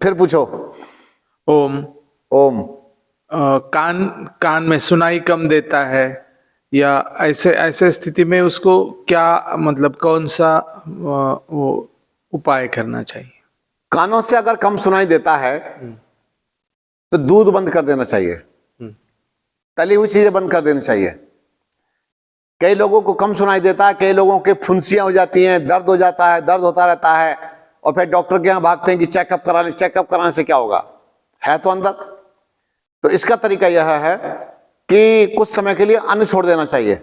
फिर पूछो। ओम। ओम। कान में सुनाई कम देता है, या ऐसे स्थिति में उसको क्या मतलब कौन सा वो उपाय करना चाहिए? कानों से अगर कम सुनाई देता है तो दूध बंद कर देना चाहिए, तली हुई चीजें बंद कर देनी चाहिए। कई लोगों को कम सुनाई देता है, कई लोगों के फुंसियां हो जाती हैं, दर्द हो जाता है, दर्द होता रहता है, और फिर डॉक्टर के यहाँ भागते हैं कि चेकअप करा ले। चेकअप कराने से क्या होगा, है तो अंदर। तो इसका तरीका यह है कि कुछ समय के लिए अन्न छोड़ देना चाहिए।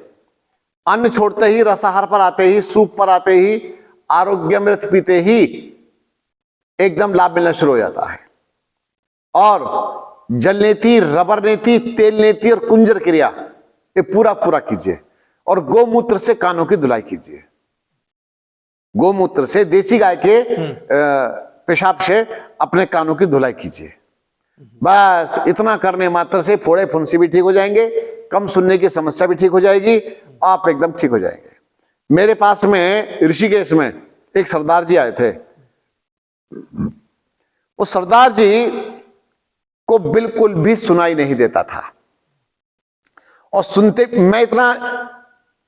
अन्न छोड़ते ही, रसाहार पर आते ही, सूप पर आते ही, आरोग्यामृत पीते ही एकदम लाभ मिलना शुरू हो जाता है। और जल नीति, रबर नीति, तेल नीति और कुंजर क्रिया ये पूरा पूरा कीजिए। और गोमूत्र से कानों की धुलाई कीजिए। गोमूत्र से, देसी गाय के पेशाब से अपने कानों की धुलाई कीजिए। बस इतना करने मात्र से फोड़े फुंसी भी ठीक हो जाएंगे, कम सुनने की समस्या भी ठीक हो जाएगी, आप एकदम ठीक हो जाएंगे। मेरे पास में ऋषिकेश में एक सरदार जी आए थे। वो सरदार जी को बिल्कुल भी सुनाई नहीं देता था, और सुनते मैं इतना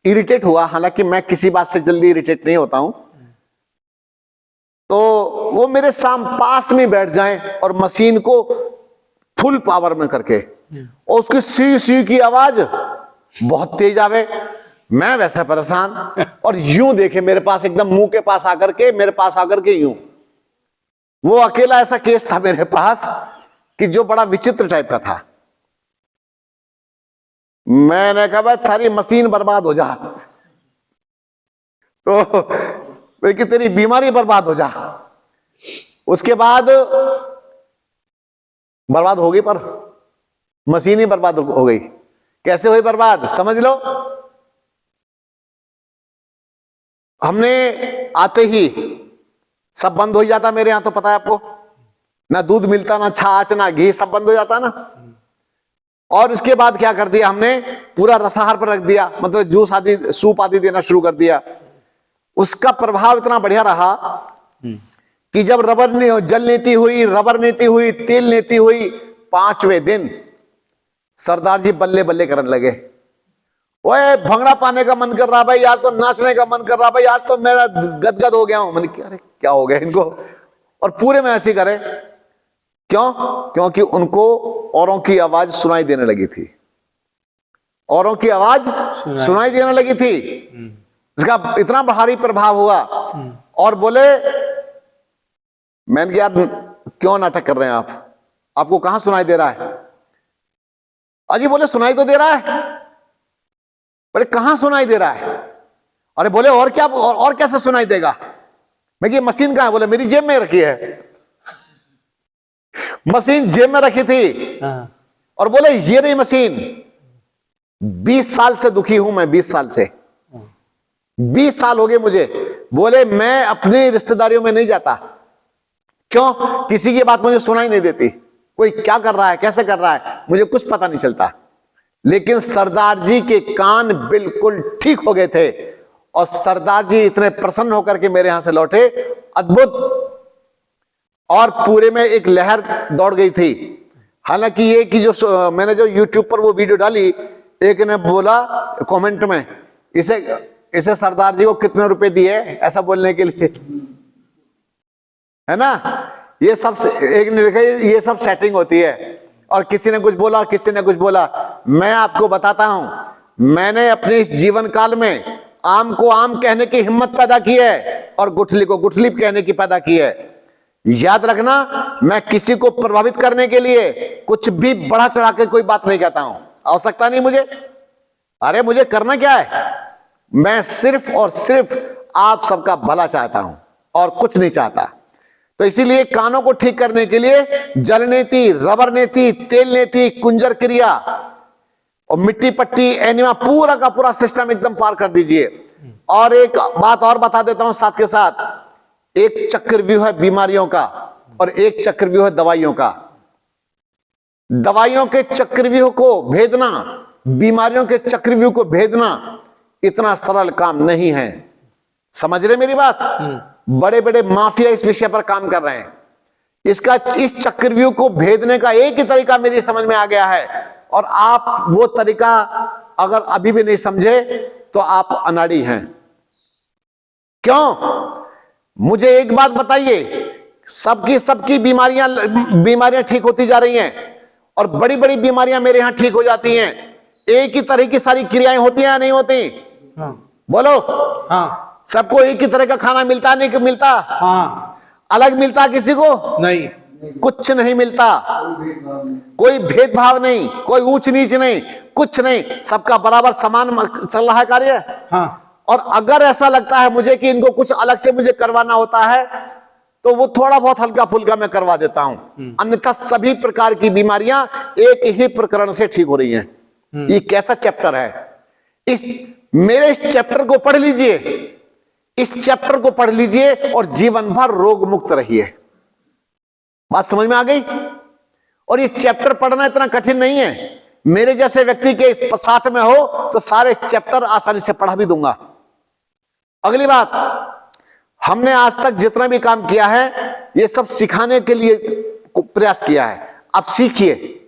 इरिटेट हुआ। हालांकि मैं किसी बात से जल्दी इरिटेट नहीं होता हूं। तो वो मेरे पास में बैठ जाएं और मशीन को फुल पावर में करके, और उसकी सी सी की आवाज बहुत तेज आवे, मैं वैसे परेशान, और यूं देखे मेरे पास, एकदम मुंह के पास आकर के, मेरे पास आकर के यूं। वो अकेला ऐसा केस था मेरे पास कि जो बड़ा विचित्र टाइप का था। मैंने कहा भाई थारी मशीन बर्बाद हो जा, तो कि तेरी बीमारी बर्बाद हो जा। उसके बाद बर्बाद हो गई, पर मशीन ही बर्बाद हो गई। कैसे हुई बर्बाद, समझ लो। हमने आते ही सब बंद हो जाता मेरे यहां, तो पता है आपको, ना दूध मिलता, ना छाछ, ना घी, सब बंद हो जाता ना। और इसके बाद क्या कर दिया हमने, पूरा रसाहार पर रख दिया, मतलब जूस आदि, सूप आदि देना शुरू कर दिया। उसका प्रभाव इतना बढ़िया रहा कि जब जल नीति हुई, रबर नीति हुई, तेल नीति हुई, 5वें दिन सरदार जी बल्ले बल्ले करने लगे। ओए भंगड़ा पाने का मन कर रहा भाई, आज तो नाचने का मन कर रहा भाई, आज तो मेरा गदगद हो गया हूं। मैंने क्या, अरे क्या हो गया इनको। और पूरे में ऐसे करे। क्यों? क्योंकि उनको औरों की आवाज सुनाई देने लगी थी। औरों की आवाज सुनाई देने लगी थी। इसका इतना भारी प्रभाव हुआ। और बोले, मैंने यार क्यों नाटक कर रहे हैं आप, आपको कहां सुनाई दे रहा है? अजी बोले सुनाई तो दे रहा है। बोले कहां सुनाई दे रहा है? अरे बोले और क्या, और कैसे सुनाई देगा? मैं कि मशीन कहां है? बोले मेरी जेब में रखी है। मशीन जेब में रखी थी। और बोले ये नहीं मशीन। 20 साल से दुखी हूं मैं, 20 साल से, 20 साल हो गए मुझे। बोले मैं अपनी रिश्तेदारियों में नहीं जाता। क्यों? किसी की बात मुझे सुनाई नहीं देती। कोई क्या कर रहा है, कैसे कर रहा है, मुझे कुछ पता नहीं चलता। लेकिन सरदार जी के कान बिल्कुल ठीक हो गए थे, और सरदार जी इतने प्रसन्न होकर के मेरे यहां से लौटे, अद्भुत। और पूरे में एक लहर दौड़ गई थी। हालांकि ये कि जो मैंने जो YouTube पर वो वीडियो डाली, एक ने बोला कमेंट में, इसे सरदार जी को कितने रुपए दिए ऐसा बोलने के लिए, है ना। ये सब एक ने लिखा, ये सब सेटिंग होती है। और किसी ने कुछ बोला और किसी ने कुछ बोला। मैं आपको बताता हूं, मैंने अपने इस जीवन काल में आम को आम कहने की हिम्मत पैदा की है, और गुठली को गुठली कहने की पैदा की है। याद रखना, मैं किसी को प्रभावित करने के लिए कुछ भी बढ़ा चढ़ा के कोई बात नहीं कहता हूं, आवश्यकता नहीं मुझे। अरे मुझे करना क्या है, मैं सिर्फ और सिर्फ आप सबका भला चाहता हूं, और कुछ नहीं चाहता। तो इसीलिए कानों को ठीक करने के लिए जल नीति, रबर नीति, तेल नीति, कुंजर क्रिया और मिट्टी पट्टी, एनिमा, पूरा का पूरा सिस्टम एकदम पार कर दीजिए। और एक बात और बता देता हूं साथ के साथ, एक चक्रव्यूह है बीमारियों का, और एक चक्रव्यूह है दवाइयों का। दवाइयों के चक्रव्यूह को भेदना, बीमारियों के चक्रव्यूह को भेदना इतना सरल काम नहीं है। समझ रहे मेरी बात? बड़े बड़े माफिया इस विषय पर काम कर रहे हैं इसका इस चक्रव्यूह को भेदने का एक ही तरीका मेरी समझ में आ गया है, और आप वो तरीका अगर अभी भी नहीं समझे तो आप अनाड़ी हैं। क्यों? मुझे एक बात बताइए, सबकी बीमारियां ठीक होती जा रही हैं, और बड़ी बड़ी बीमारियां मेरे यहां ठीक हो जाती हैं। एक ही तरह की सारी क्रियाएं होती हैं या नहीं होती? हाँ। बोलो। हाँ। सबको एक ही तरह का खाना मिलता नहीं मिलता? हाँ। अलग मिलता किसी को? नहीं। कुछ नहीं मिलता, कोई भेदभाव नहीं, कोई ऊंच नीच नहीं, कुछ नहीं, सबका बराबर समान चल रहा है कार्य। हाँ। और अगर ऐसा लगता है मुझे कि इनको कुछ अलग से मुझे करवाना होता है, तो वो थोड़ा बहुत हल्का फुल्का मैं करवा देता हूं, अन्यथा सभी प्रकार की बीमारियां एक ही प्रकरण से ठीक हो रही हैं। ये कैसा चैप्टर है? मेरे इस चैप्टर को पढ़ लीजिए, इस चैप्टर को पढ़ लीजिए और जीवन भर रोग मुक्त रहिए। बात समझ में आ गई? और ये चैप्टर पढ़ना इतना कठिन नहीं है। मेरे जैसे व्यक्ति के साथ में हो तो सारे चैप्टर आसानी से पढ़ा भी दूंगा। अगली बात, हमने आज तक जितना भी काम किया है ये सब सिखाने के लिए प्रयास किया है। अब सीखिए,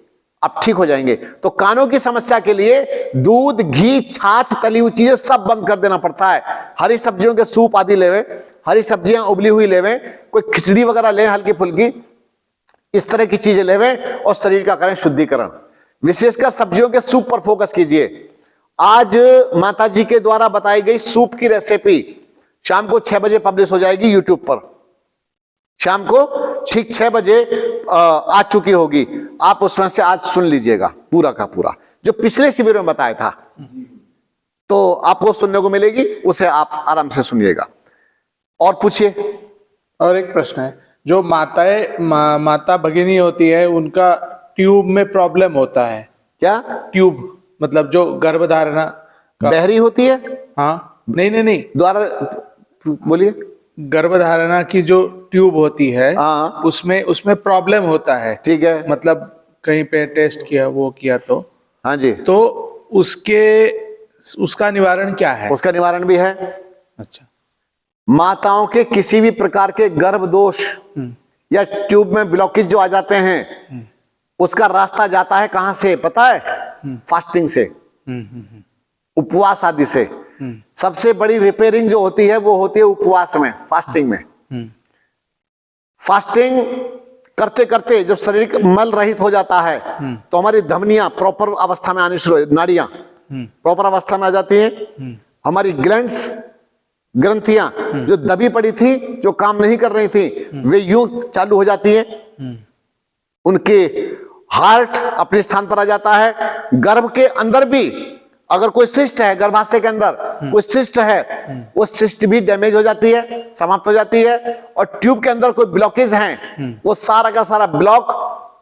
अब ठीक हो जाएंगे। तो कानों की समस्या के लिए दूध, घी, छाछ, तली हुई चीजें सब बंद कर देना पड़ता है। हरी सब्जियों के सूप आदि लेवे, हरी सब्जियां उबली हुई लेवे, कोई खिचड़ी वगैरह ले हल्की फुल्की, इस तरह की चीजें लेवे और शरीर का करें शुद्धिकरण। विशेषकर सब्जियों के सूप पर फोकस कीजिए। आज माताजी के द्वारा बताई गई सूप की रेसिपी शाम को 6 बजे पब्लिश हो जाएगी यूट्यूब पर। शाम को ठीक 6 बजे आ चुकी होगी। आप उसमें से आज सुन लीजिएगा पूरा का पूरा, जो पिछले शिविर में बताया था, तो आपको सुनने को मिलेगी, उसे आप आराम से सुनिएगा। और पूछिए। और एक प्रश्न है, जो माता भगिनी होती है उनका ट्यूब में प्रॉब्लम होता है क्या? ट्यूब मतलब जो गर्भधारणा का। बहरी होती है? हाँ। नहीं। द्वारा बोलिए। गर्भधारणा की जो ट्यूब होती है, हाँ। उसमें प्रॉब्लम होता है। ठीक है। मतलब कहीं पे टेस्ट किया, वो किया तो। हाँ जी। तो उसका निवारण क्या है? उसका निवारण भी है। अच्छा। माताओं के किसी भी प्रकार के गर्भ दोष या ट्यूब में ब्लॉकेज जो आ जाते हैं, उसका रास्ता जाता है कहां से पता है? फास्टिंग से, उपवास आदि से। सबसे बड़ी रिपेयरिंग जो होती है वो होती है उपवास में, फास्टिंग में। फास्टिंग करते करते जब शरीर मल रहित हो जाता है तो हमारी धमनियां प्रॉपर अवस्था में आनी शुरू, नाड़ियां प्रॉपर अवस्था में आ जाती हैं। हमारी ग्लैंड्स, ग्रंथियां जो दबी पड़ी थी, जो काम नहीं कर रही थी, वे यूं चालू हो जाती हैं। उनके हार्ट अपने स्थान पर आ जाता है। गर्भ के अंदर भी अगर कोई सिस्ट है, गर्भाशय के अंदर कोई सिस्ट है, वो सिस्ट भी डैमेज हो जाती है, समाप्त हो जाती है। और ट्यूब के अंदर कोई ब्लॉकेज है, वो सारा का सारा ब्लॉक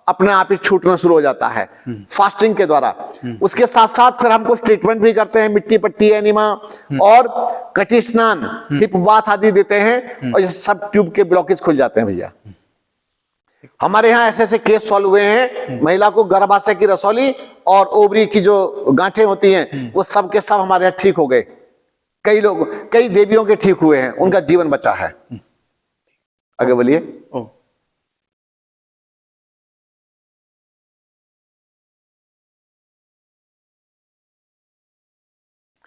अपने आप ही छूटना शुरू हो जाता है फास्टिंग के द्वारा। उसके साथ साथ फिर हम कुछ ट्रीटमेंट भी करते हैं, मिट्टी पट्टी, एनिमा और कटी स्नान, हिप बाथ आदि देते हैं, और ये सब ट्यूब के ब्लॉकेज खुल जाते हैं भैया। हमारे यहाँ ऐसे ऐसे केस सॉल्व हुए हैं। महिला को गर्भाशय की रसौली और ओवरी की जो गांठें होती हैं वो सब के सब हमारे यहाँ ठीक हो गए। कई देवियों के ठीक हुए हैं, उनका जीवन बचा है। आगे बोलिए।